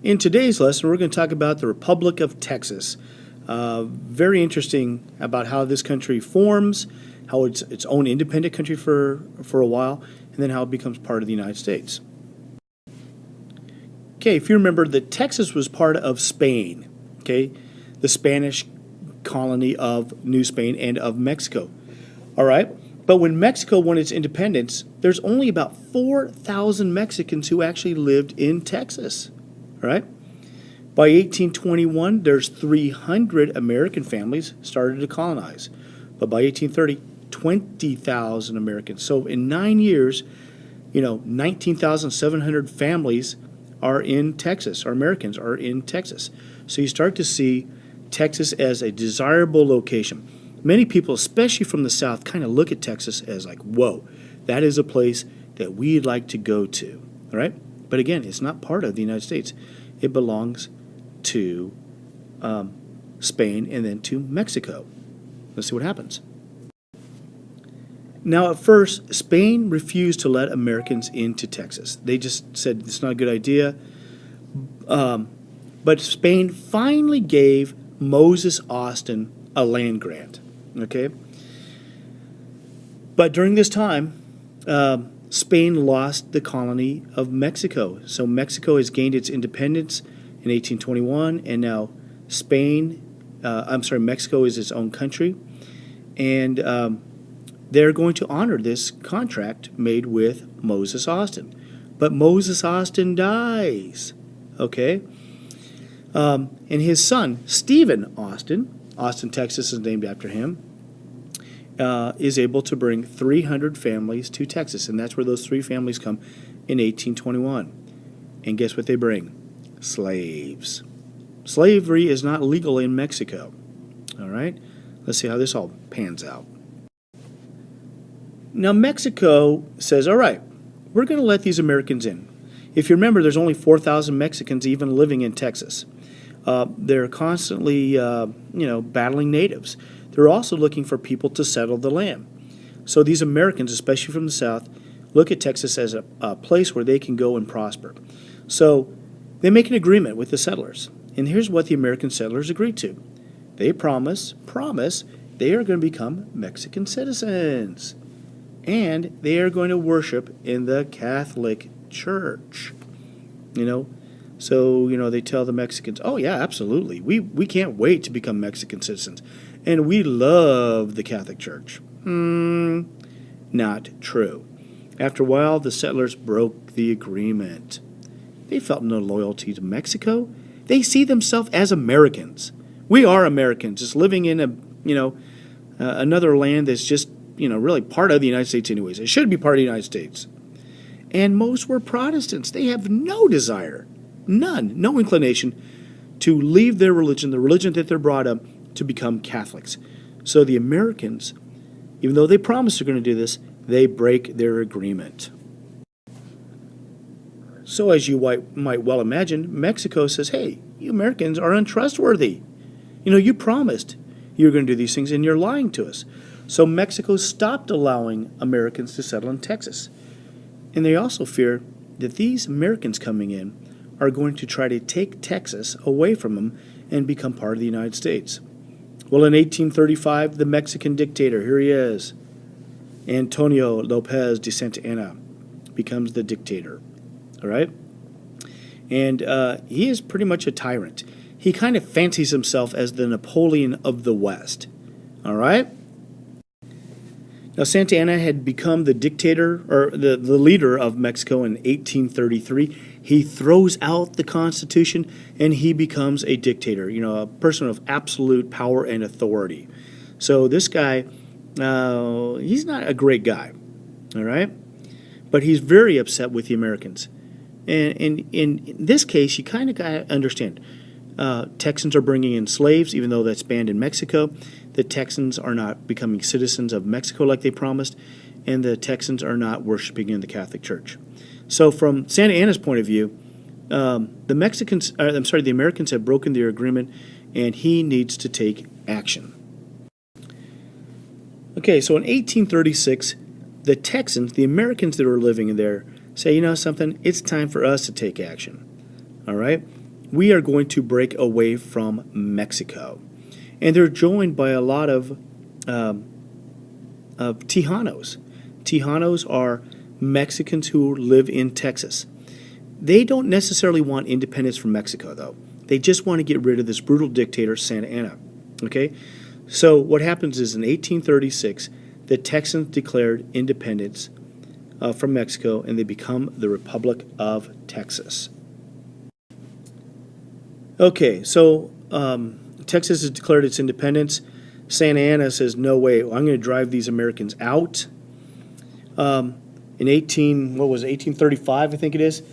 In today's lesson, we're going to talk about the Republic of Texas. Very interesting about how this country forms, how it's its own independent country for a while, and then how it becomes part of the United States. Okay, if you remember that Texas was part of Spain, okay, the Spanish colony of New Spain and of Mexico. All right, but when Mexico won its independence, there's only about 4,000 Mexicans who actually lived in Texas. All right. By 1821, there's 300 American families started to colonize. But by 1830, 20,000 Americans. So in 9 years, 19,700 families are in Texas, or Americans are in Texas. So you start to see Texas as a desirable location. Many people, especially from the South, kind of look at Texas as like, whoa, that is a place that we'd like to go to. All right. But again, it's not part of the United States. It belongs to Spain and then to Mexico. Let's see what happens. Now, at first, Spain refused to let Americans into Texas. They just said it's not a good idea. But Spain finally gave Moses Austin a land grant. Okay? But during this time, Spain lost the colony of Mexico. So Mexico has gained its independence in 1821, and now Mexico is its own country. And they're going to honor this contract made with Moses Austin. But Moses Austin dies, okay? And his son, Stephen Austin, Texas is named after him, is able to bring 300 families to Texas. And that's where those 3 families come in 1821. And guess what they bring? Slaves. Slavery is not legal in Mexico. All right? Let's see how this all pans out. Now, Mexico says, all right, we're going to let these Americans in. If you remember, there's only 4,000 Mexicans even living in Texas. They're constantly, battling natives. They're also looking for people to settle the land. So these Americans, especially from the South, look at Texas as a place where they can go and prosper. So they make an agreement with the settlers. And here's what the American settlers agreed to. They promise they are going to become Mexican citizens. And they are going to worship in the Catholic Church. So, they tell the Mexicans, oh, yeah, absolutely. We can't wait to become Mexican citizens. And we love the Catholic Church. Not true. After a while, the settlers broke the agreement. They felt no loyalty to Mexico. They see themselves as Americans. We are Americans, just living in another land that's just, really part of the United States anyways. It should be part of the United States. And most were Protestants. They have no desire, no inclination to leave their religion, the religion that they're brought up, to become Catholics. So the Americans, even though they promised they're going to do this, they break their agreement. So as you might well imagine, Mexico says, hey, you Americans are untrustworthy. You promised you were going to do these things, and you're lying to us. So Mexico stopped allowing Americans to settle in Texas. And they also fear that these Americans coming in are going to try to take Texas away from them and become part of the United States. Well, in 1835, the Mexican dictator, here he is, Antonio Lopez de Santa Anna, becomes the dictator. All right? And he is pretty much a tyrant. He kind of fancies himself as the Napoleon of the West. All right? Now, Santa Anna had become the dictator, or the leader of Mexico in 1833. He throws out the Constitution, and he becomes a dictator, a person of absolute power and authority. So this guy, he's not a great guy, all right? But he's very upset with the Americans. And in this case, you kind of got to understand, Texans are bringing in slaves, even though that's banned in Mexico. The Texans are not becoming citizens of Mexico like they promised, and the Texans are not worshiping in the Catholic Church. So from Santa Anna's point of view, the Americans have broken their agreement, and he needs to take action. Okay, so in 1836, the Texans, the Americans that were living there, say, something, it's time for us to take action. All right? we are going to break away from Mexico. And they're joined by a lot of Tejanos. Tejanos are Mexicans who live in Texas. They don't necessarily want independence from Mexico, though. They just want to get rid of this brutal dictator, Santa Anna. Okay? So what happens is in 1836, the Texans declared independence from Mexico, and they become the Republic of Texas. Okay, so Texas has declared its independence. Santa Anna says, no way, I'm going to drive these Americans out. In 1835, I think it is,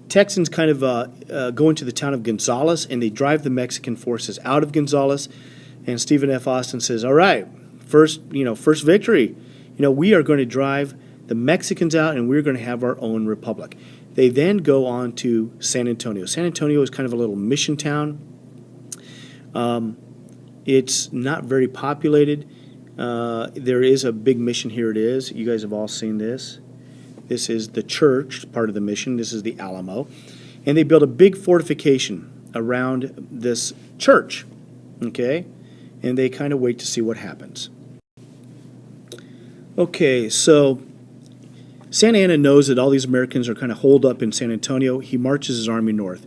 Texans kind of go into the town of Gonzales, and they drive the Mexican forces out of Gonzales. And Stephen F. Austin says, all right, first victory. We are going to drive the Mexicans out, and we're going to have our own republic. They then go on to San Antonio. San Antonio is kind of a little mission town. It's not very populated. There is a big mission. Here it is. You guys have all seen this. This is the church, part of the mission. This is the Alamo. And they built a big fortification around this church, okay? And they kind of wait to see what happens. Okay, so Santa Anna knows that all these Americans are kind of holed up in San Antonio. He marches his army north.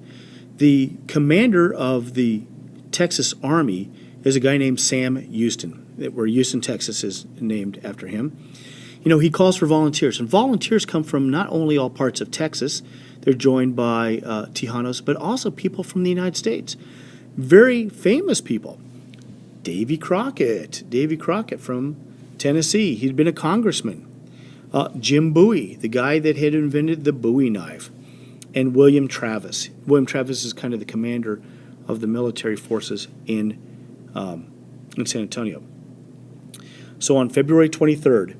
The commander of the Texas Army is a guy named Sam Houston, where Houston, Texas is named after him. He calls for volunteers, and volunteers come from not only all parts of Texas, they're joined by Tejanos, but also people from the United States. Very famous people. Davy Crockett from Tennessee. He'd been a congressman. Jim Bowie, the guy that had invented the Bowie knife. And William Travis. William Travis is kind of the commander of the military forces in San Antonio. So on February 23rd,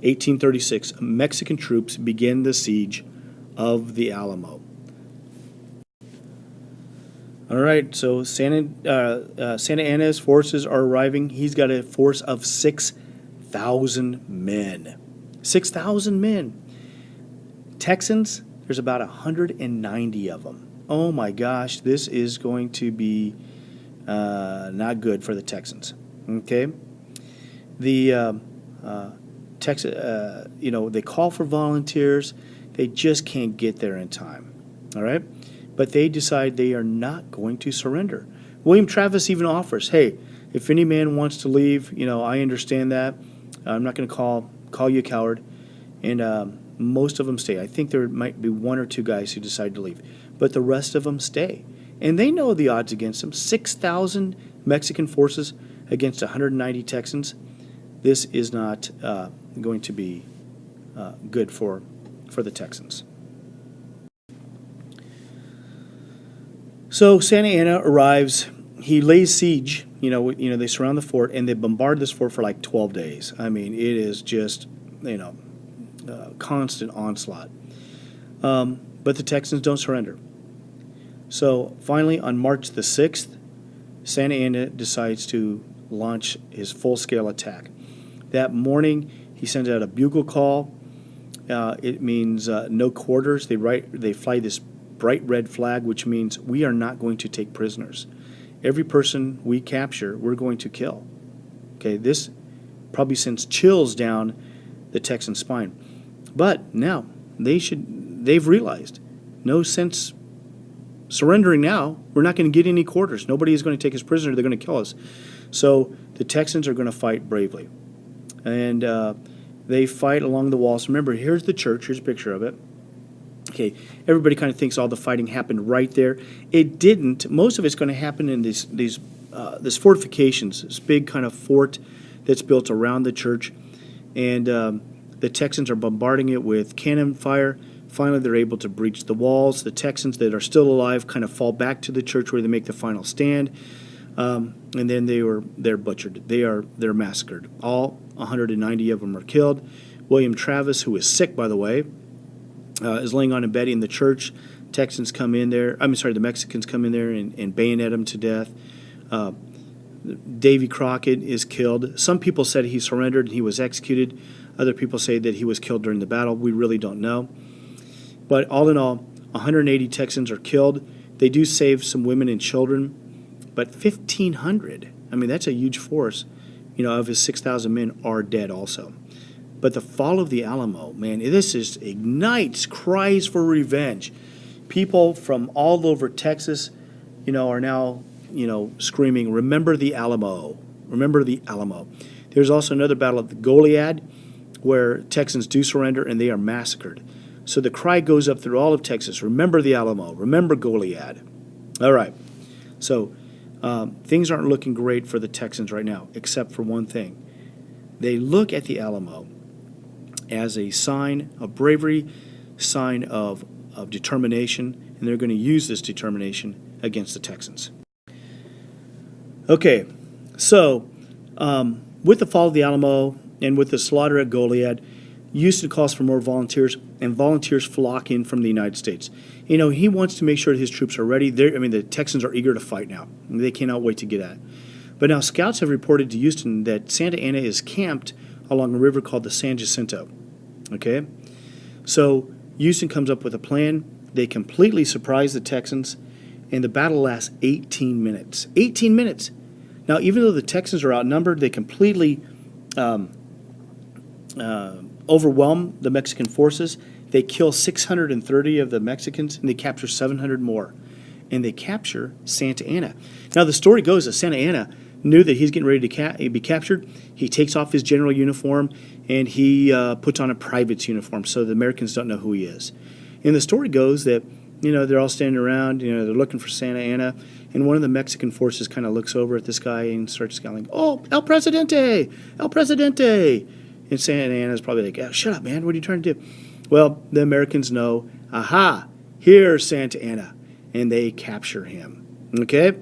1836, Mexican troops begin the siege of the Alamo. All right, so Santa Anna's forces are arriving. He's got a force of 6,000 men. 6,000 men. Texans, there's about 190 of them. Oh my gosh, this is going to be not good for the Texans. Okay, the they call for volunteers. They just can't get there in time. All right, but they decide they are not going to surrender. William Travis even offers, hey, if any man wants to leave, I understand that. I'm not going to call you a coward. And most of them stay. I think there might be one or two guys who decide to leave, but the rest of them stay. And they know the odds against them. 6,000 Mexican forces against 190 Texans. This is not going to be good for the Texans. So Santa Anna arrives. He lays siege. They surround the fort, and they bombard this fort for like 12 days. I mean, it is just, constant onslaught. But the Texans don't surrender. So finally, on March the 6th, Santa Anna decides to launch his full-scale attack. That morning, he sends out a bugle call. It means no quarters. They fly this bright red flag, which means we are not going to take prisoners. Every person we capture, we're going to kill. Okay, this probably sends chills down the Texan spine. But now they've realized no sense surrendering now. We're not going to get any quarters. Nobody is going to take us prisoner. They're going to kill us. So the Texans are going to fight bravely. And they fight along the walls. Remember, here's the church. Here's a picture of it. Okay, everybody kind of thinks all the fighting happened right there. It didn't. Most of it's going to happen in these fortifications, this big kind of fort that's built around the church. And the Texans are bombarding it with cannon fire. Finally, they're able to breach the walls. The Texans that are still alive kind of fall back to the church where they make the final stand. And then they're butchered. They're massacred. All 190 of them are killed. William Travis, who is sick, by the way, is laying on a bed in the church. The Mexicans come in there and bayonet him to death. Davy Crockett is killed. Some people said he surrendered and he was executed. Other people say that he was killed during the battle. We really don't know. But all in all, 180 Texans are killed. They do save some women and children, but 1,500, I mean, that's a huge force, of his 6,000 men are dead also. But the fall of the Alamo, man, this is ignites cries for revenge. People from all over Texas, are now, screaming, remember the Alamo, remember the Alamo. There's also another battle of the Goliad where Texans do surrender and they are massacred. So the cry goes up through all of Texas, remember the Alamo, remember Goliad. All right, so things aren't looking great for the Texans right now, except for one thing. They look at the Alamo as a sign of bravery, sign of determination, and they're going to use this determination against the Texans. Okay, so with the fall of the Alamo and with the slaughter at Goliad, Houston calls for more volunteers, and volunteers flock in from the United States. He wants to make sure that his troops are ready. The Texans are eager to fight now. They cannot wait to get at it. But now scouts have reported to Houston that Santa Anna is camped along a river called the San Jacinto. Okay? So Houston comes up with a plan. They completely surprise the Texans, and the battle lasts 18 minutes. 18 minutes! Now, even though the Texans are outnumbered, they completely overwhelm the Mexican forces. They kill 630 of the Mexicans, and they capture 700 more. And they capture Santa Anna. Now, the story goes that Santa Anna knew that he's getting ready to be captured. He takes off his general uniform, and he puts on a private's uniform so the Americans don't know who he is. And the story goes that, they're all standing around, they're looking for Santa Anna, and one of the Mexican forces kind of looks over at this guy and starts yelling, "Oh, El Presidente! El Presidente!" And Santa Anna's probably like, "Oh, shut up, man, what are you trying to do?" Well, the Americans know, aha, here's Santa Anna, and they capture him. Okay?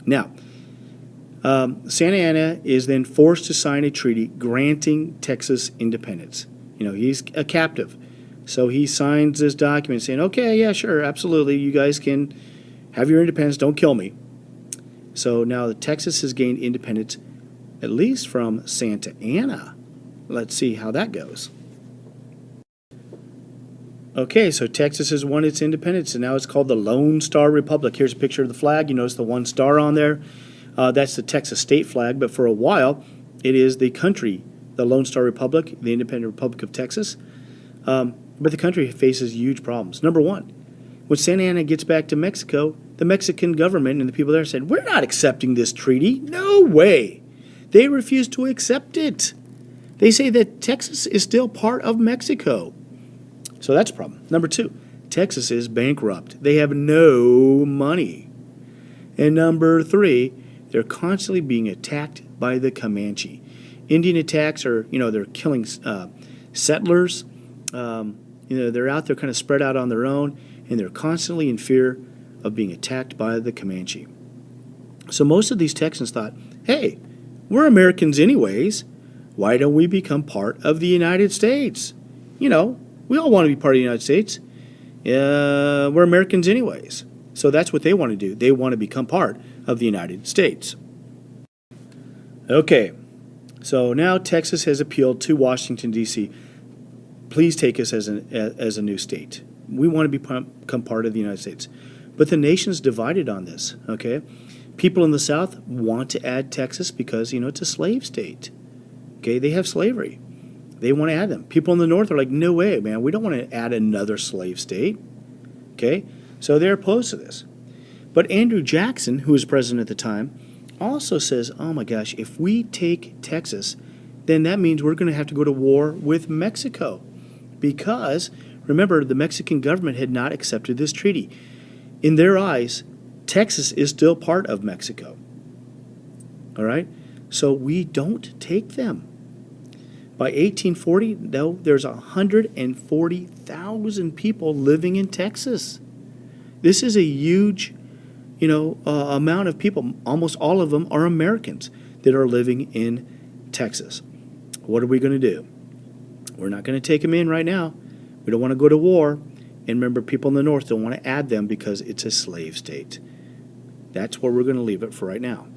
Now, Santa Anna is then forced to sign a treaty granting Texas independence. He's a captive. So he signs this document saying, okay, yeah, sure, absolutely, you guys can have your independence, don't kill me. So now Texas has gained independence, at least from Santa Anna. Let's see how that goes. Okay, so Texas has won its independence, and now it's called the Lone Star Republic. Here's a picture of the flag. You notice the one star on there. That's the Texas state flag, but for a while, it is the country, the Lone Star Republic, the Independent Republic of Texas. But the country faces huge problems. Number one, when Santa Anna gets back to Mexico, the Mexican government and the people there said, we're not accepting this treaty. No way. They refuse to accept it. They say that Texas is still part of Mexico. So that's a problem. Number two, Texas is bankrupt. They have no money. And number three, they're constantly being attacked by the Comanche. Indian attacks are, they're killing settlers. They're out there kind of spread out on their own, and they're constantly in fear of being attacked by the Comanche. So most of these Texans thought, hey, we're Americans anyways. Why don't we become part of the United States? We all want to be part of the United States. We're Americans anyways. So that's what they want to do. They want to become part of the United States. Okay, so now Texas has appealed to Washington, D.C. Please take us as a new state. We want to become part of the United States. But the nation's divided on this, okay? People in the South want to add Texas because, it's a slave state. Okay, they have slavery. They want to add them. People in the North are like, no way, man. We don't want to add another slave state. Okay, so they're opposed to this. But Andrew Jackson, who was president at the time, also says, oh my gosh, if we take Texas, then that means we're going to have to go to war with Mexico. Because, remember, the Mexican government had not accepted this treaty. In their eyes, Texas is still part of Mexico. All right? So we don't take them. By 1840, though, there's 140,000 people living in Texas. This is a huge, amount of people. Almost all of them are Americans that are living in Texas. What are we going to do? We're not going to take them in right now. We don't want to go to war. And remember, people in the North don't want to add them because it's a slave state. That's where we're going to leave it for right now.